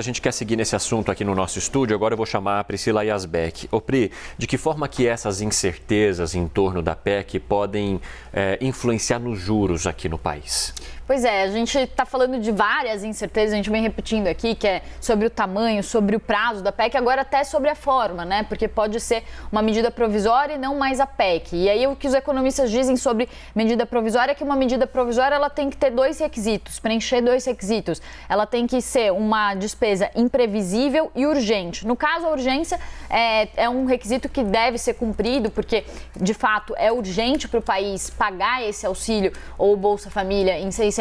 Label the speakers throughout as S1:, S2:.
S1: A gente quer seguir nesse assunto aqui no nosso estúdio. Agora eu vou chamar a Priscila Yazbek. Ô Pri, de que forma que essas incertezas em torno da PEC podem influenciar nos juros aqui no país?
S2: Pois é, a gente está falando de várias incertezas, a gente vem repetindo aqui, que é sobre o tamanho, sobre o prazo da PEC, agora até sobre a forma, né? Porque pode ser uma medida provisória e não mais a PEC. E aí o que os economistas dizem sobre medida provisória é que uma medida provisória ela tem que ter dois requisitos, preencher dois requisitos. Ela tem que ser uma despesa imprevisível e urgente. No caso, a urgência é um requisito que deve ser cumprido, porque de fato é urgente para o país pagar esse auxílio ou Bolsa Família em R$600,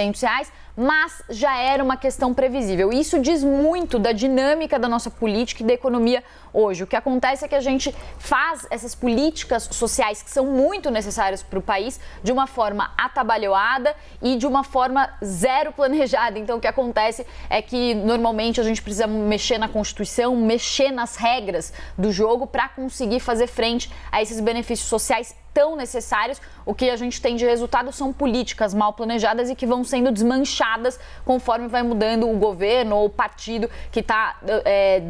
S2: mas já era uma questão previsível. Isso diz muito da dinâmica da nossa política e da economia hoje. O que acontece é que a gente faz essas políticas sociais que são muito necessárias para o país de uma forma atabalhoada e de uma forma zero planejada. Então, o que acontece é que, normalmente, a gente precisa mexer na Constituição, mexer nas regras do jogo para conseguir fazer frente a esses benefícios sociais tão necessários. O que a gente tem de resultado são políticas mal planejadas e que vão sendo desmanchadas conforme vai mudando o governo ou o partido que está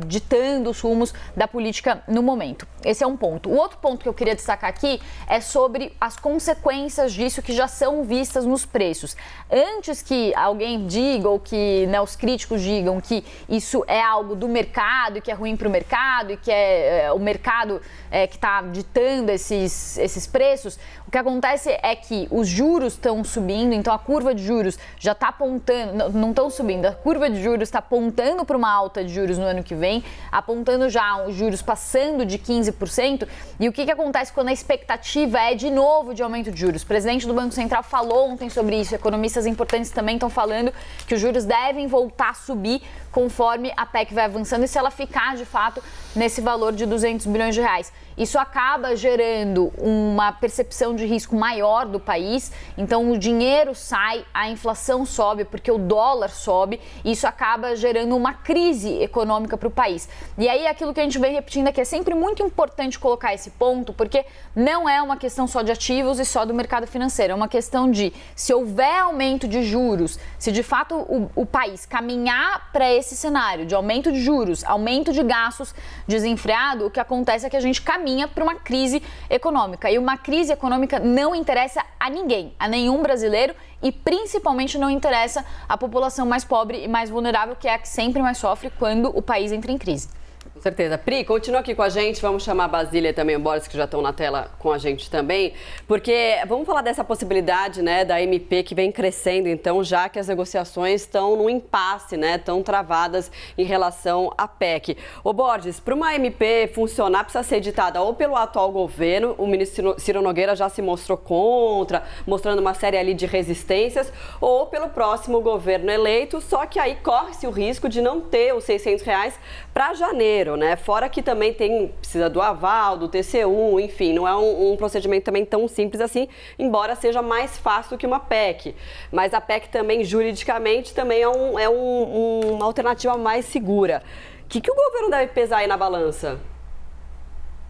S2: ditando os rumos da política no momento. Esse é um ponto. O outro ponto que eu queria destacar aqui é sobre as consequências disso que já são vistas nos preços. Antes que alguém diga ou que os críticos digam que isso é algo do mercado e que é ruim para o mercado e que é o mercado que está ditando esses preços, o que acontece é que os juros estão subindo, então a curva de juros já está apontando, não estão subindo, a curva de juros está apontando para uma alta de juros no ano que vem, apontando já os juros passando de 15%. E o que acontece quando a expectativa é de novo de aumento de juros? O presidente do Banco Central falou ontem sobre isso, economistas importantes também estão falando que os juros devem voltar a subir conforme a PEC vai avançando e se ela ficar de fato nesse valor de R$200 bilhões. Isso acaba gerando uma percepção de risco maior do país, então o dinheiro sai, a inflação sobe porque o dólar sobe, e isso acaba gerando uma crise econômica para o país. E aí aquilo que a gente vem repetindo aqui, é sempre muito importante colocar esse ponto, porque não é uma questão só de ativos e só do mercado financeiro, é uma questão de, se houver aumento de juros, se de fato o país caminhar para esse cenário de aumento de juros, aumento de gastos desenfreado, o que acontece é que a gente caminha para uma crise econômica. E uma crise econômica não interessa a ninguém, a nenhum brasileiro, e principalmente não interessa a população mais pobre e mais vulnerável, que é a que sempre mais sofre quando o país entra em crise.
S3: Com certeza. Pri, continua aqui com a gente, vamos chamar a Basília e também o Boris, que já estão na tela com a gente também, porque vamos falar dessa possibilidade, né, da MP que vem crescendo, então, já que as negociações estão num impasse, né, estão travadas em relação à PEC. Ô Borges, para uma MP funcionar, precisa ser editada ou pelo atual governo, o ministro Ciro Nogueira já se mostrou contra, mostrando uma série ali de resistências, ou pelo próximo governo eleito, só que aí corre-se o risco de não ter os R$600 para janeiro, né? Fora que também precisa do aval, do TCU, enfim, não é um procedimento também tão simples assim, embora seja mais fácil do que uma PEC. Mas a PEC também, juridicamente, também é uma alternativa mais segura. O que o governo deve pesar aí na balança?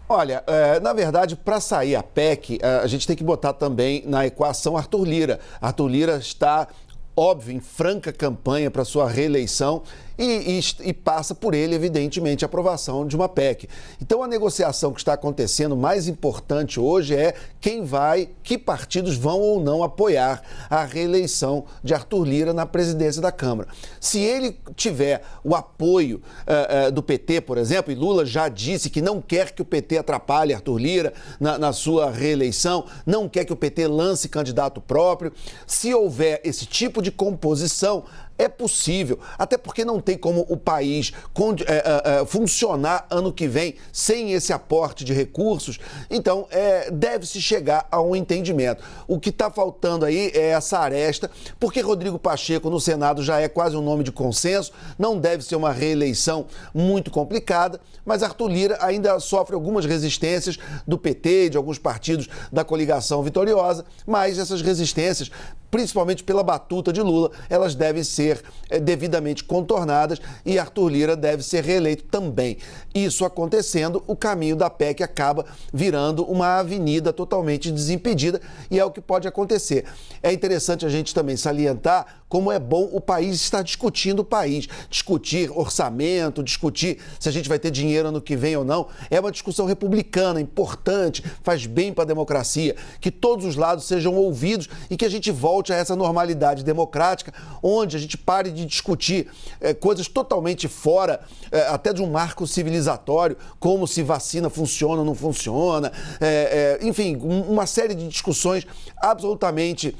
S4: Olha, na verdade, para sair a PEC, a gente tem que botar também na equação Arthur Lira. Arthur Lira está, óbvio, em franca campanha para sua reeleição e passa por ele, evidentemente, a aprovação de uma PEC. Então, a negociação que está acontecendo, mais importante hoje é que partidos vão ou não apoiar a reeleição de Arthur Lira na presidência da Câmara. Se ele tiver o apoio do PT, por exemplo, e Lula já disse que não quer que o PT atrapalhe Arthur Lira na sua reeleição, não quer que o PT lance candidato próprio, se houver esse tipo de composição, é possível, até porque não tem como o país funcionar ano que vem sem esse aporte de recursos. Então, deve-se chegar a um entendimento. O que está faltando aí é essa aresta, porque Rodrigo Pacheco no Senado já é quase um nome de consenso, não deve ser uma reeleição muito complicada, mas Arthur Lira ainda sofre algumas resistências do PT, de alguns partidos da coligação vitoriosa, mas essas resistências, principalmente pela batuta de Lula, elas devem ser devidamente contornadas e Arthur Lira deve ser reeleito também. Isso acontecendo, o caminho da PEC acaba virando uma avenida totalmente desimpedida e é o que pode acontecer. É interessante a gente também salientar como é bom o país estar discutindo o país. Discutir orçamento, discutir se a gente vai ter dinheiro ano que vem ou não. É uma discussão republicana, importante, faz bem para a democracia. Que todos os lados sejam ouvidos e que a gente volte a essa normalidade democrática, onde a gente pare de discutir coisas totalmente fora, até de um marco civilizatório, como se vacina funciona ou não funciona, enfim, uma série de discussões absolutamente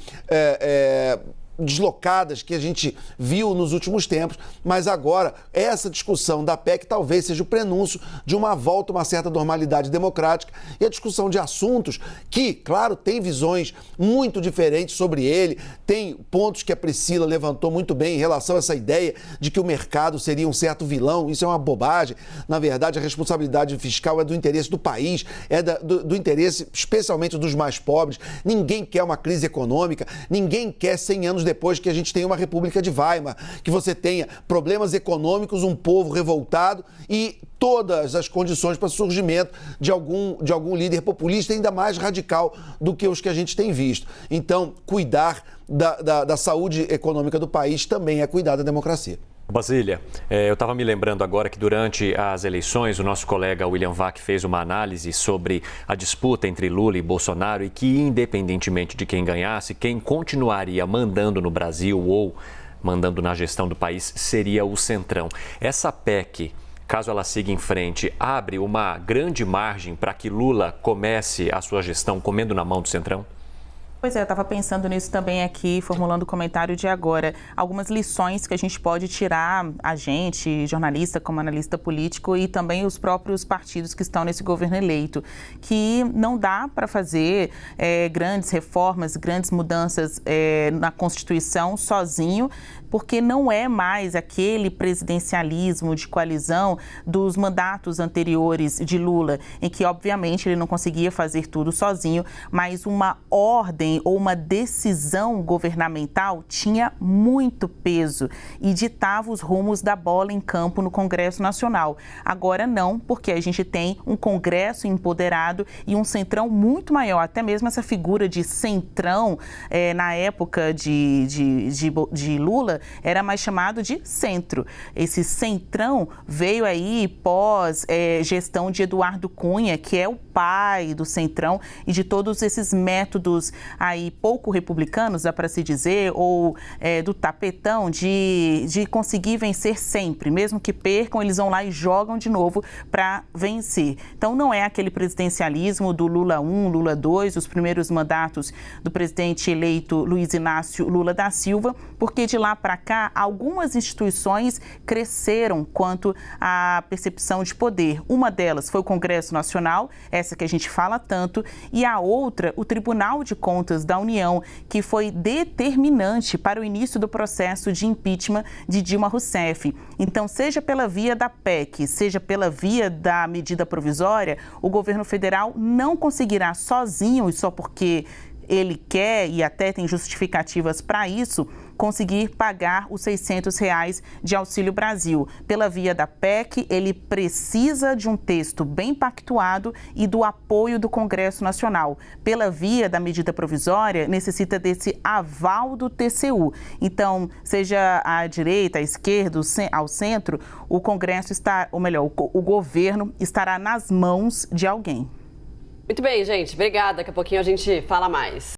S4: deslocadas que a gente viu nos últimos tempos, mas agora essa discussão da PEC talvez seja o prenúncio de uma volta a uma certa normalidade democrática e a discussão de assuntos que, claro, tem visões muito diferentes sobre ele, tem pontos que a Priscila levantou muito bem em relação a essa ideia de que o mercado seria um certo vilão. Isso é uma bobagem. Na verdade, a responsabilidade fiscal é do interesse do país, é do interesse especialmente dos mais pobres. Ninguém quer uma crise econômica, ninguém quer 100 anos depois que a gente tenha uma República de Weimar, que você tenha problemas econômicos, um povo revoltado e todas as condições para o surgimento de algum líder populista ainda mais radical do que os que a gente tem visto. Então, cuidar da saúde econômica do país também é cuidar da democracia.
S1: Basília, eu estava me lembrando agora que durante as eleições o nosso colega William Vac fez uma análise sobre a disputa entre Lula e Bolsonaro e que, independentemente de quem ganhasse, quem continuaria mandando no Brasil ou mandando na gestão do país seria o Centrão. Essa PEC, caso ela siga em frente, abre uma grande margem para que Lula comece a sua gestão comendo na mão do Centrão?
S5: Pois é, eu estava pensando nisso também aqui, formulando o comentário de agora. Algumas lições que a gente pode tirar, a gente, jornalista, como analista político, e também os próprios partidos que estão nesse governo eleito, que não dá para fazer grandes reformas, grandes mudanças na Constituição sozinho, porque não é mais aquele presidencialismo de coalizão dos mandatos anteriores de Lula, em que, obviamente, ele não conseguia fazer tudo sozinho, mas uma ordem ou uma decisão governamental tinha muito peso e ditava os rumos da bola em campo no Congresso Nacional. Agora não, porque a gente tem um Congresso empoderado e um centrão muito maior. Até mesmo essa figura de centrão, na época de Lula, era mais chamado de centro. Esse centrão veio aí pós gestão de Eduardo Cunha, que é o pai do centrão e de todos esses métodos aí pouco republicanos, dá para se dizer, ou do tapetão de conseguir vencer sempre. Mesmo que percam, eles vão lá e jogam de novo para vencer. Então não é aquele presidencialismo do Lula 1, Lula 2, os primeiros mandatos do presidente eleito Luiz Inácio Lula da Silva, porque de lá para cá algumas instituições cresceram quanto à percepção de poder. Uma delas foi o Congresso Nacional, essa que a gente fala tanto, e a outra, o Tribunal de Contas da União, que foi determinante para o início do processo de impeachment de Dilma Rousseff. Então, seja pela via da PEC, seja pela via da medida provisória, o governo federal não conseguirá sozinho, e só porque ele quer e até tem justificativas para isso, conseguir pagar os R$600 de Auxílio Brasil. Pela via da PEC, ele precisa de um texto bem pactuado e do apoio do Congresso Nacional. Pela via da medida provisória, necessita desse aval do TCU. Então, seja à direita, à esquerda, ao centro, o Congresso está, ou melhor, o governo estará nas mãos de alguém.
S3: Muito bem, gente. Obrigada. Daqui a pouquinho a gente fala mais.